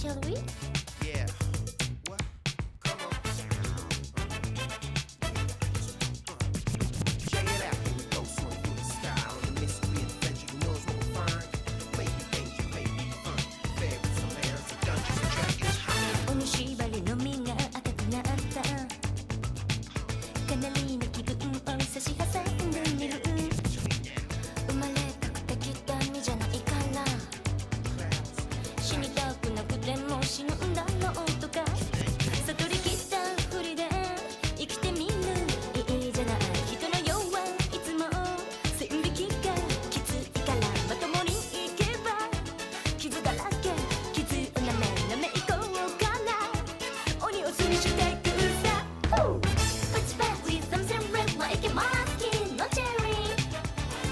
shall we? Yeah. What? Come on. Check it out. Here we go. Soaring through the sky on the mystery adventure. Who knows what we'll find? Maybe danger, maybe fun. Fairies, some airs, some dungeons and dragons. High. 鬼縛りの実が赤くなったかなりの気分を差し挟んでみる生まれたくてきた身じゃないから死にたくなくても死ぬんだろうとか悟りきったふりで生きてみるいいじゃない人の世はいつも線引きがきついからまともにいけば傷だらけ傷をなめなめいこうか鬼をすりしてくさ What's back with something red like a skin no cherry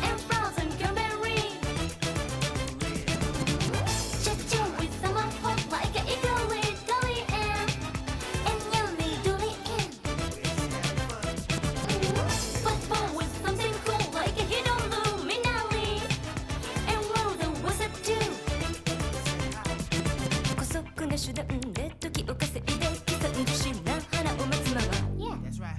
and frozen cranberry Cha-cha with some hot like an eagle with dolly and yummy durian Football with something cool like a hidden luminary and roll the wizard too 姑息な手段で時を稼いで刻んで死な花を待つまま Yeah That's right.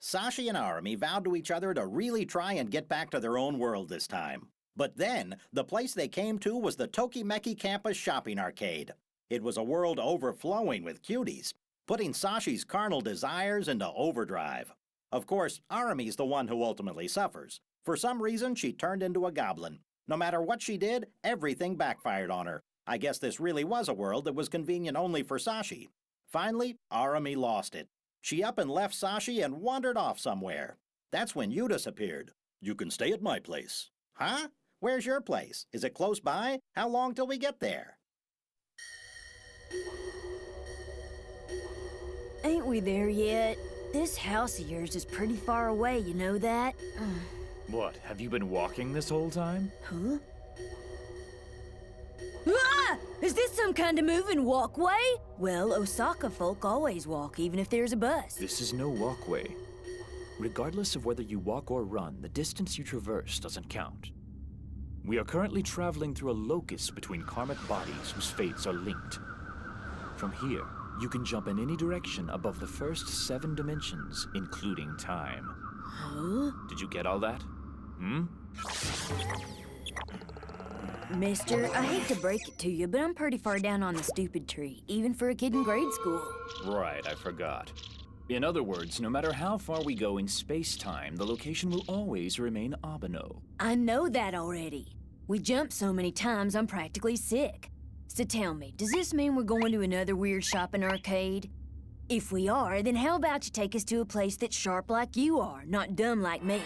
Sashi and Arumi vowed to each other to really try and get back to their own world this time. But then, the place they came to was the Tokimeki Campus Shopping Arcade. It was a world overflowing with cuties, putting Sashi's carnal desires into overdrive. Of course, Arumi's the one who ultimately suffers. For some reason, she turned into a goblin. No matter what she did, everything backfired on her. I guess this really was a world that was convenient only for Sashi. Finally, Arumi lost it. She up and left Sashi and wandered off somewhere. That's when Yudis appeared. You can stay at my place. Huh? Where's your place? Is it close by? How long till we get there? Ain't we there yet? This house of yours is pretty far away, you know that? What, have you been walking this whole time? Huh? Ah! Is this some kind of moving walkway? Well, Osaka folk always walk, even if there's a bus. This is no walkway. Regardless of whether you walk or run, the distance you traverse doesn't count. We are currently traveling through a locus between karmic bodies whose fates are linked. From here, you can jump in any direction above the first 7 dimensions, including time. Huh? Did you get all that? Mister, I hate to break it to you, but I'm pretty far down on the stupid tree, even for a kid in grade school. Right, I forgot. In other words, no matter how far we go in space-time, the location will always remain Abeno. I know that already. We jumped so many times, I'm practically sick. So tell me, does this mean we're going to another weird shopping arcade? If we are, then how about you take us to a place that's sharp like you are, not dumb like me?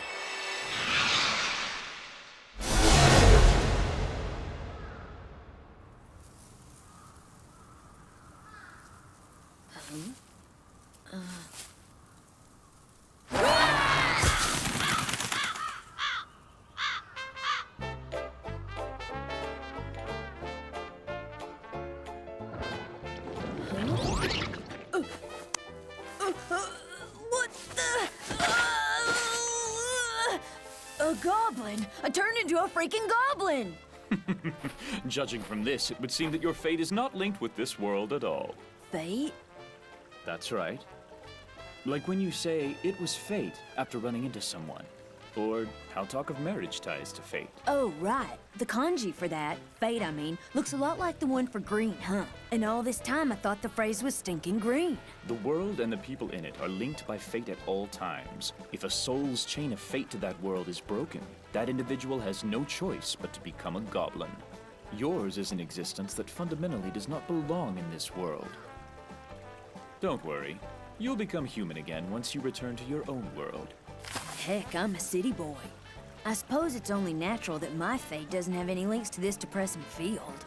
What the? A goblin! I turned into a freaking goblin! Judging from this, it would seem that your fate is not linked with this world at all. Fate? That's right. Like when you say, it was fate after running into someone. Or how talk of marriage ties to fate. Oh, right. The kanji for that, fate I mean, looks a lot like the one for green, huh? And all this time I thought the phrase was stinking green. The world and the people in it are linked by fate at all times. If a soul's chain of fate to that world is broken, that individual has no choice but to become a goblin. Yours is an existence that fundamentally does not belong in this world. Don't worry. You'll become human again once you return to your own world. Heck, I'm a city boy. I suppose it's only natural that my fate doesn't have any links to this depressing field.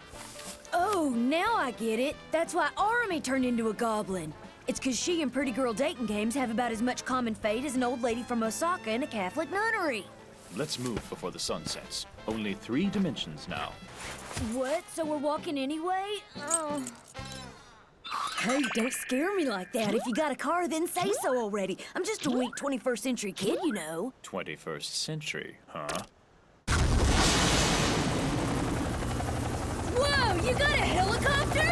Oh, now I get it. That's why Arumi turned into a goblin. It's because she and pretty girl dating games have about as much common fate as an old lady from Osaka in a Catholic nunnery. Let's move before the sun sets. Only 3 dimensions now. What? So we're walking anyway? Oh. Hey, don't scare me like that. If you got a car, then say so already. I'm just a weak 21st century kid, you know. 21st century, huh? Whoa, you got a helicopter?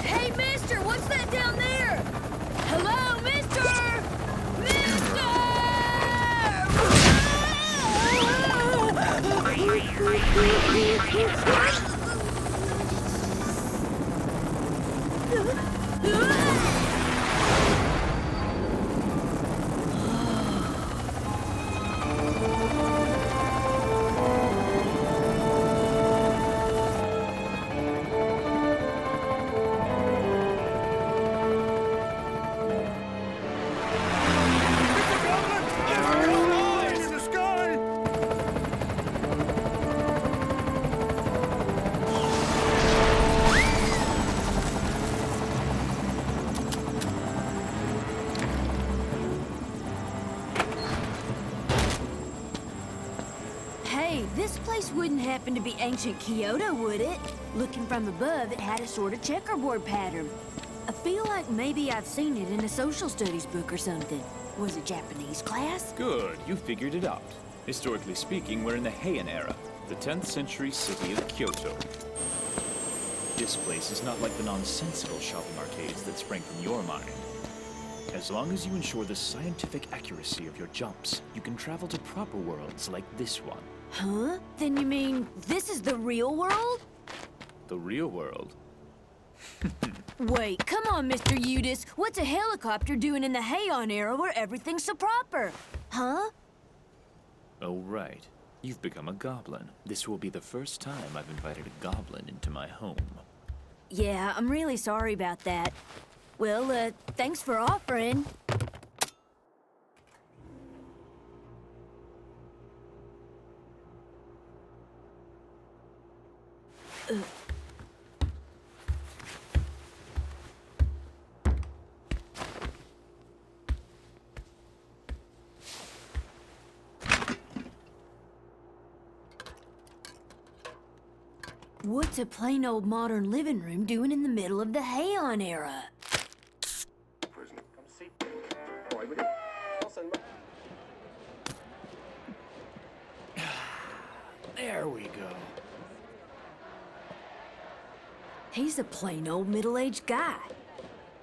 Hey, mister, what's that down there? Hello, mister! In the sky! Hey, this place wouldn't happen to be ancient Kyoto, would it? Looking from above, it had a sort of checkerboard pattern. I feel like maybe I've seen it in a social studies book or something. Was it Japanese class? Good, you figured it out. Historically speaking, we're in the Heian era, the 10th century city of Kyoto. This place is not like the nonsensical shopping arcades that sprang from your mind. As long as you ensure the scientific accuracy of your jumps, you can travel to proper worlds like this one. Huh? Then you mean this is the real world? The real world? Wait, come on, Mr. Udis. What's a helicopter doing in the Heian era where everything's so proper? Huh? Oh, right. You've become a goblin. This will be the first time I've invited a goblin into my home. Yeah, I'm really sorry about that. Well, thanks for offering. What's a plain old modern living room doing in the middle of the Heian era? There we go. He's a plain old middle-aged guy.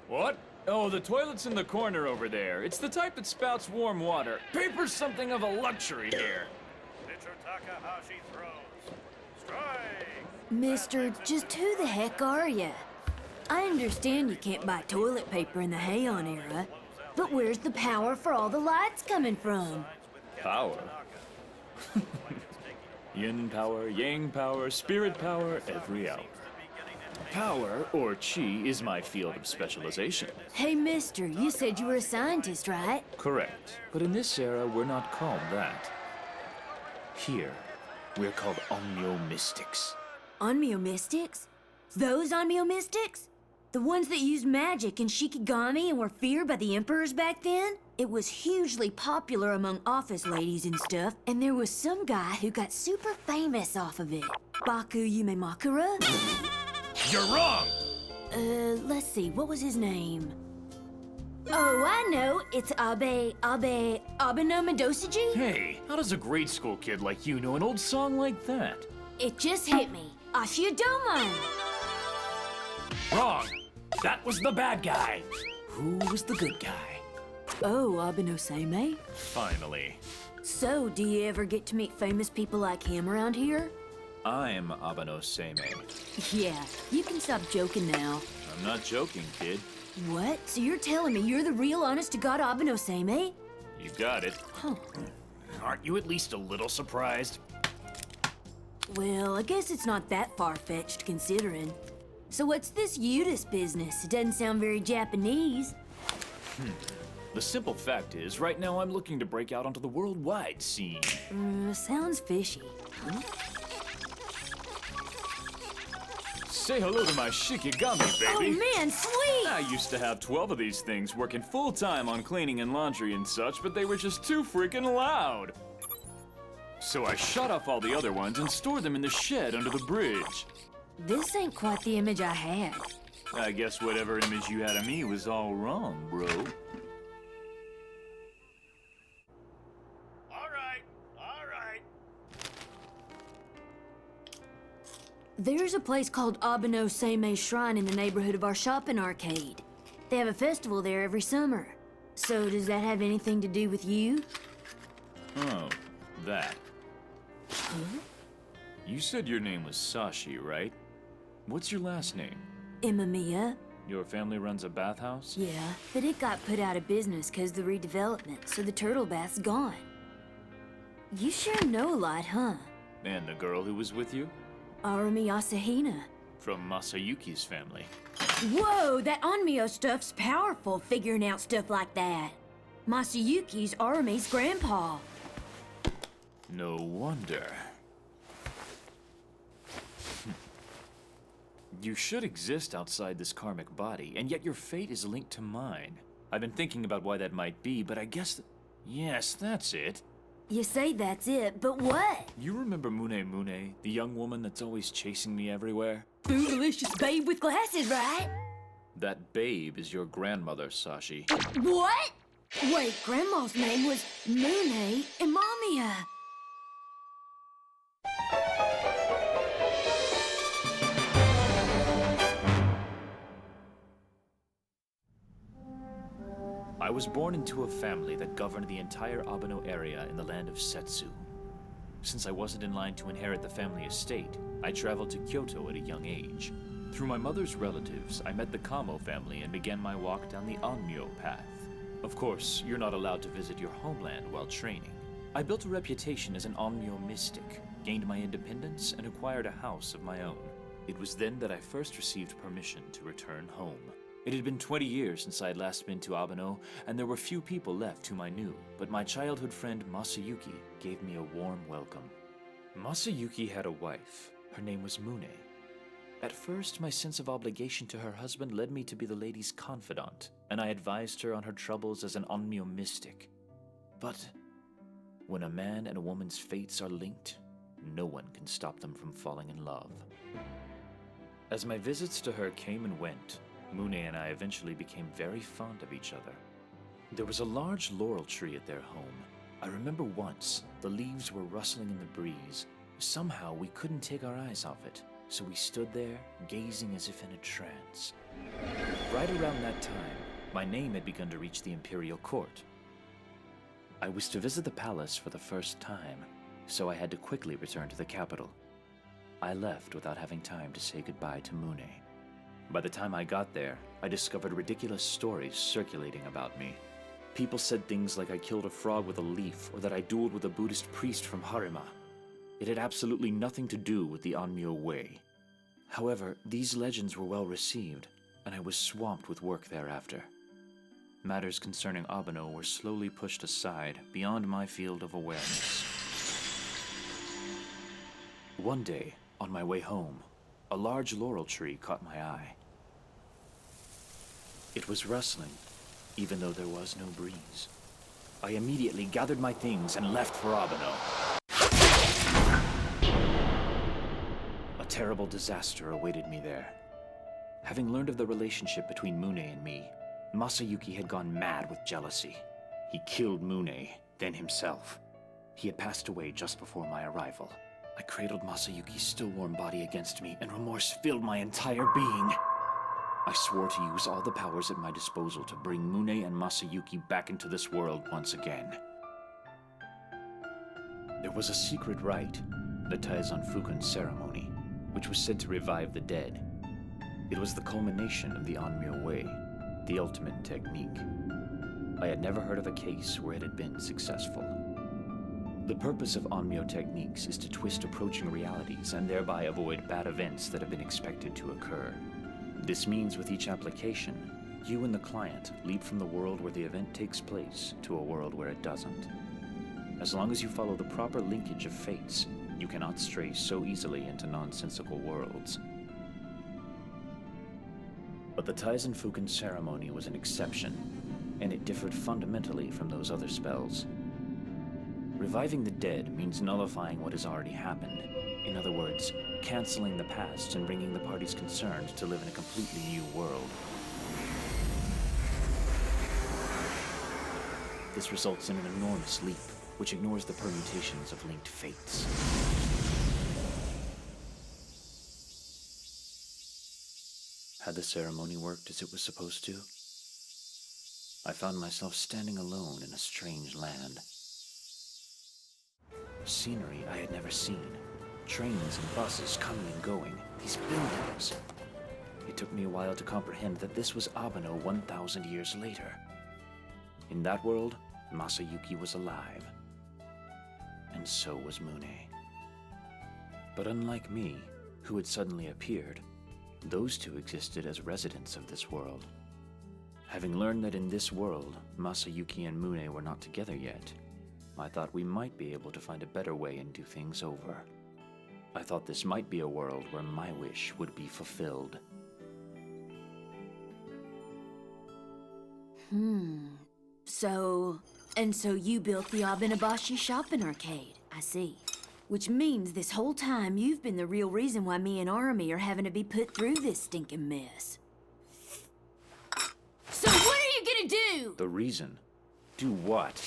What? Oh, the toilet's in the corner over there. It's the type that spouts warm water. Paper's something of a luxury here. Pitcher Takahashi throws. Strike! Mister, just who the heck are you? I understand you can't buy toilet paper in the Heian era, but where's the power for all the lights coming from? Power? Yin power, yang power, spirit power, every hour. Power, or chi, is my field of specialization. Hey, mister, you said you were a scientist, right? Correct. But in this era, we're not called that. Here, we're called omniomystics. Onmyo-mystics? Those Onmyo-mystics? The ones that used magic and shikigami and were feared by the emperors back then? It was hugely popular among office ladies and stuff, and there was some guy who got super famous off of it. Baku Yume Makura? You're wrong! Let's see, what was his name? Oh, I know, it's Abenobashi? Hey, how does a grade school kid like you know an old song like that? It just hit me. If you don't mind. Wrong! That was the bad guy. Who was the good guy? Oh, Abenobashi? Finally. So, do you ever get to meet famous people like him around here? I'm Abenobashi. Yeah, you can stop joking now. I'm not joking, kid. What? So you're telling me you're the real honest-to-God Abenobashi? You got it. Huh. Aren't you at least a little surprised? Well, I guess it's not that far-fetched considering. So what's this Udis business? It doesn't sound very Japanese. The simple fact is, right now I'm looking to break out onto the worldwide scene. Sounds fishy. Say hello to my Shikigami, Oh baby. man, sweet! I used to have 12 of these things working full-time on cleaning and laundry and such, but they were just too freaking loud. So I shut off all the other ones and stored them in the shed under the bridge. This ain't quite the image I had. I guess whatever image you had of me was all wrong, bro. All right, all right. There's a place called Abenobashi Shrine in the neighborhood of our shopping arcade. They have a festival there every summer. So does that have anything to do with you? Oh, that. You said your name was Sashi, right? What's your last name? Imamiya? Your family runs a bathhouse? Yeah, but it got put out of business because of the redevelopment, so the turtle bath's gone. You sure know a lot, huh? And the girl who was with you? Arumi Asahina. From Masayuki's family. Whoa, that Onmyo stuff's powerful, figuring out stuff like that. Masayuki's Arumi's grandpa. No wonder. You should exist outside this karmic body, and yet your fate is linked to mine. I've been thinking about why that might be, but I guess yes, that's it. You say that's it, but what? You remember Mune Mune, the young woman that's always chasing me everywhere? Bootylicious babe with glasses, right? That babe is your grandmother, Sashi. What? Wait, Grandma's name was Mune Imamiya. I was born into a family that governed the entire Abeno area in the land of Setsu. Since I wasn't in line to inherit the family estate, I traveled to Kyoto at a young age. Through my mother's relatives, I met the Kamo family and began my walk down the Onmyo path. Of course, you're not allowed to visit your homeland while training. I built a reputation as an Onmyo mystic, gained my independence, and acquired a house of my own. It was then that I first received permission to return home. It had been 20 years since I had last been to Abeno, and there were few people left whom I knew, but my childhood friend Masayuki gave me a warm welcome. Masayuki had a wife. Her name was Mune. At first, my sense of obligation to her husband led me to be the lady's confidant, and I advised her on her troubles as an Onmyo mystic. But when a man and a woman's fates are linked, no one can stop them from falling in love. As my visits to her came and went, Mune and I eventually became very fond of each other. There was a large laurel tree at their home. I remember once, the leaves were rustling in the breeze. Somehow we couldn't take our eyes off it, so we stood there, gazing as if in a trance. Right around that time, my name had begun to reach the imperial court. I was to visit the palace for the first time, so I had to quickly return to the capital. I left without having time to say goodbye to Mune. By the time I got there, I discovered ridiculous stories circulating about me. People said things like I killed a frog with a leaf, or that I dueled with a Buddhist priest from Harima. It had absolutely nothing to do with the Onmyo way. However, these legends were well received, and I was swamped with work thereafter. Matters concerning Abeno were slowly pushed aside beyond my field of awareness. One day, on my way home, a large laurel tree caught my eye. It was rustling, even though there was no breeze. I immediately gathered my things and left for Abeno. A terrible disaster awaited me there. Having learned of the relationship between Mune and me, Masayuki had gone mad with jealousy. He killed Mune, then himself. He had passed away just before my arrival. I cradled Masayuki's still warm body against me, and remorse filled my entire being. I swore to use all the powers at my disposal to bring Mune and Masayuki back into this world once again. There was a secret rite, the Taizan Fukan ceremony, which was said to revive the dead. It was the culmination of the Onmyo way, the ultimate technique. I had never heard of a case where it had been successful. The purpose of Onmyo techniques is to twist approaching realities and thereby avoid bad events that have been expected to occur. This means with each application, you and the client leap from the world where the event takes place to a world where it doesn't. As long as you follow the proper linkage of fates, you cannot stray so easily into nonsensical worlds. But the Taizenfuken ceremony was an exception, and it differed fundamentally from those other spells. Reviving the dead means nullifying what has already happened. In other words, canceling the past and bringing the parties concerned to live in a completely new world. This results in an enormous leap, which ignores the permutations of linked fates. Had the ceremony worked as it was supposed to? I found myself standing alone in a strange land. Scenery I had never seen. Trains and buses coming and going. These buildings. It took me a while to comprehend that this was Abeno 1,000 years later. In that world, Masayuki was alive. And so was Mune. But unlike me, who had suddenly appeared, those two existed as residents of this world. Having learned that in this world, Masayuki and Mune were not together yet, I thought we might be able to find a better way and do things over. I thought this might be a world where my wish would be fulfilled. So you built the Abenobashi shopping arcade, I see. Which means this whole time you've been the real reason why me and Army are having to be put through this stinking mess. So what are you gonna do? The reason? Do what?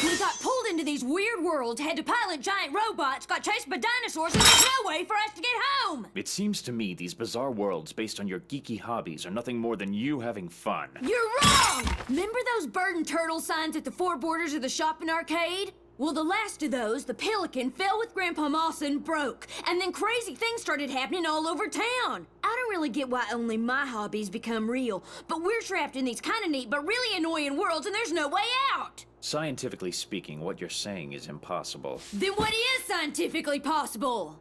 We got pulled into these weird worlds, had to pilot giant robots, got chased by dinosaurs, and there's no way for us to get home! It seems to me these bizarre worlds based on your geeky hobbies are nothing more than you having fun. You're wrong! Remember those bird and turtle signs at the four borders of the shopping arcade? Well, the last of those, the Pelican, fell with Grandpa Moss and broke. And then crazy things started happening all over town. I don't really get why only my hobbies become real, but we're trapped in these kind of neat but really annoying worlds and there's no way out. Scientifically speaking, what you're saying is impossible. Then what is scientifically possible?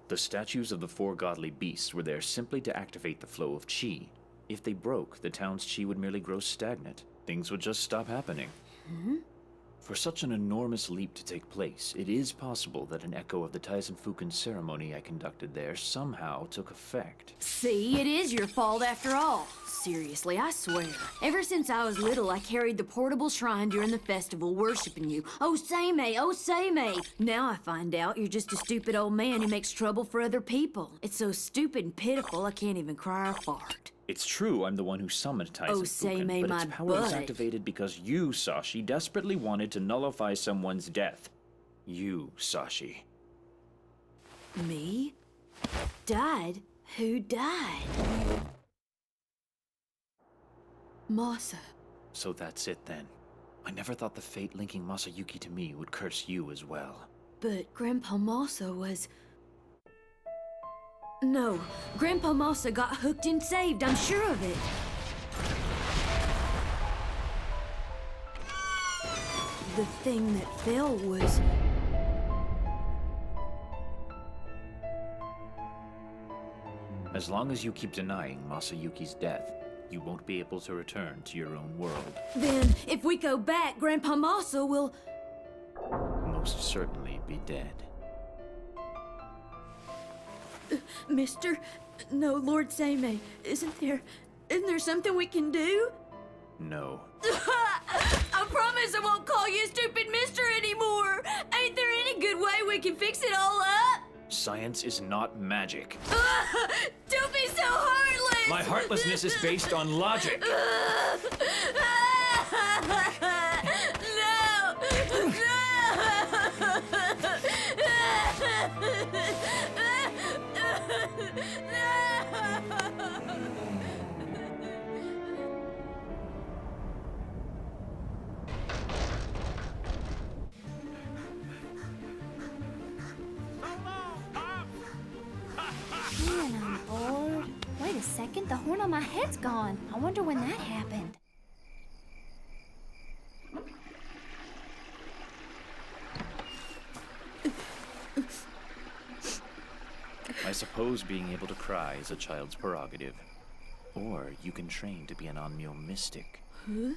The statues of the four godly beasts were there simply to activate the flow of chi. If they broke, the town's chi would merely grow stagnant. Things would just stop happening. For such an enormous leap to take place, it is possible that an echo of the Taizenfuken ceremony I conducted there somehow took effect. See, it is your fault after all. Seriously, I swear. Ever since I was little, I carried the portable shrine during the festival, worshiping you. Oh, Seimei, oh, Seimei. Now I find out you're just a stupid old man who makes trouble for other people. It's so stupid and pitiful, I can't even cry or fart. It's true I'm the one who summoned Taizenfuken, Seimei, but my its power was butt. activated because you, Sashi, desperately wanted to nullify someone's death. You, Sashi. Me? Died? Who died? Masa. So that's it then. I never thought the fate linking Masayuki to me would curse you as well. But Grandpa Masa was... No, Grandpa Masa got hooked and saved, I'm sure of it. The thing that fell was... As long as you keep denying Masayuki's death, you won't be able to return to your own world. Then, if we go back, Grandpa Masa will... Most certainly be dead. Mister... No, Lord Seimei, isn't there something we can do? No. I promise I won't call you stupid mister anymore! Ain't there any good way we can fix it all up? Science is not magic. Don't be so heartless! My heartlessness is based on logic. Man, I'm bored. Wait a second, the horn on my head's gone. I wonder when that happened. I suppose being able to cry is a child's prerogative. Or you can train to be an Onmyo mystic. Huh?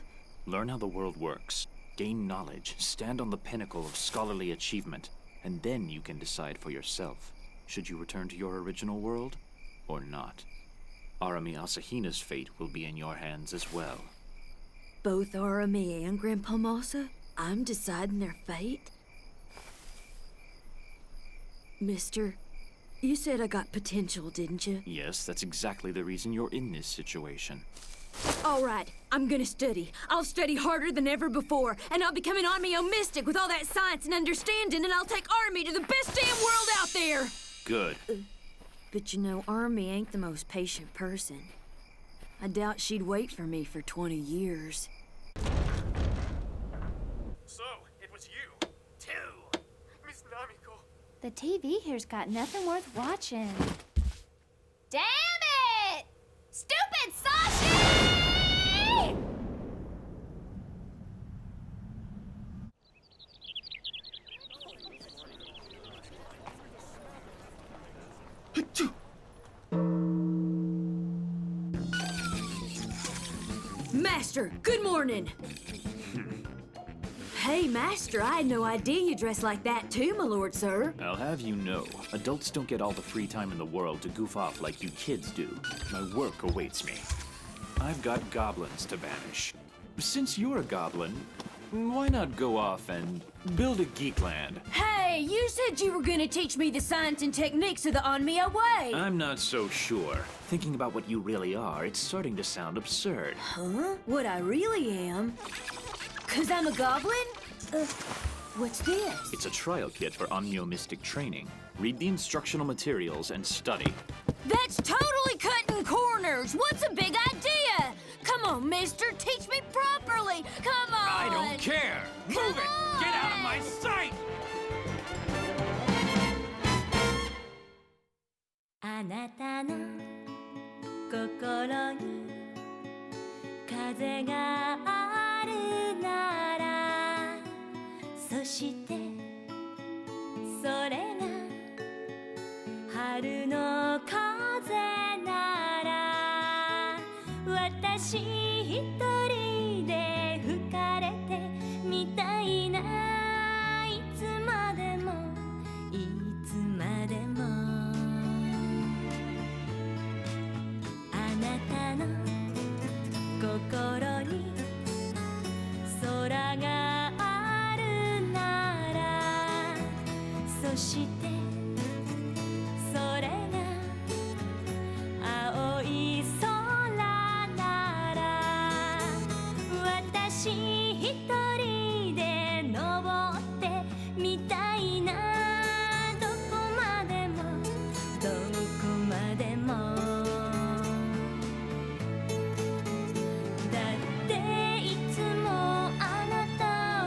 Learn how the world works, gain knowledge, stand on the pinnacle of scholarly achievement, and then you can decide for yourself, should you return to your original world or not. Arami Asahina's fate will be in your hands as well. Both Arami and Grandpa Masa? I'm deciding their fate? Mister, you said I got potential, didn't you? Yes, that's exactly the reason you're in this situation. All right, I'm gonna study. I'll study harder than ever before, and I'll become an Onmyo mystic with all that science and understanding, and I'll take Arami to the best damn world out there! Good. But you know, Arami ain't the most patient person. I doubt she'd wait for me for 20 years. So, it was you, too. Miss Namiko. The TV here's got nothing worth watching. Damn it! Stupid Sashi! Master, good morning! Hey, Master, I had no idea you dressed like that too, my lord, sir. I'll have you know, adults don't get all the free time in the world to goof off like you kids do. My work awaits me. I've got goblins to banish. Since you're a goblin, why not go off and build a geekland? Hey, you said you were gonna teach me the science and techniques of the Onmyo way! I'm not so sure. Thinking about what you really are, it's starting to sound absurd. Huh? What I really am? 'Cause I'm a goblin? What's this? It's a trial kit for Onmyo mystic training. Read the instructional materials and study. That's totally cutting corners! What's a big idea? Come on, mister, teach me properly! Come on! I don't care! Move it! Get out of my sight! あなたの心に風があるならそしてそれが春の風なら私一人で吹かれてみたいないつまでもいつまでもあなたの心に空があるならそしてそれが青い空なら私一人で登ってみたいなどこまでもどこまでもだっていつもあなた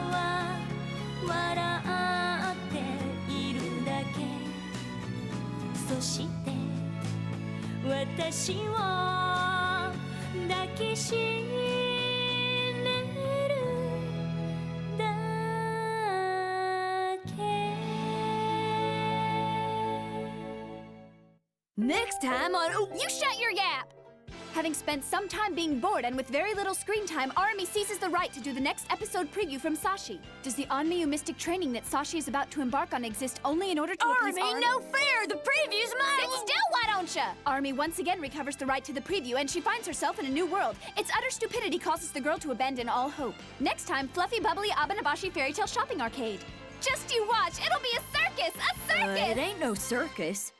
は笑っているだけそして私を抱きしめるだけ Next time on... Oh, you shut your yap! Having spent some time being bored and with very little screen time, Arami seizes the right to do the next episode preview from Sashi. Does the Onmyo mystic training that Sashi is about to embark on exist only in order to appease Arami, no fair! The preview's mine! Sit still, why don't ya? Arami once again recovers the right to the preview, and she finds herself in a new world. Its utter stupidity causes the girl to abandon all hope. Next time, fluffy, bubbly Abenobashi fairy tale shopping arcade. Just you watch, it'll be a circus! A circus! It ain't no circus.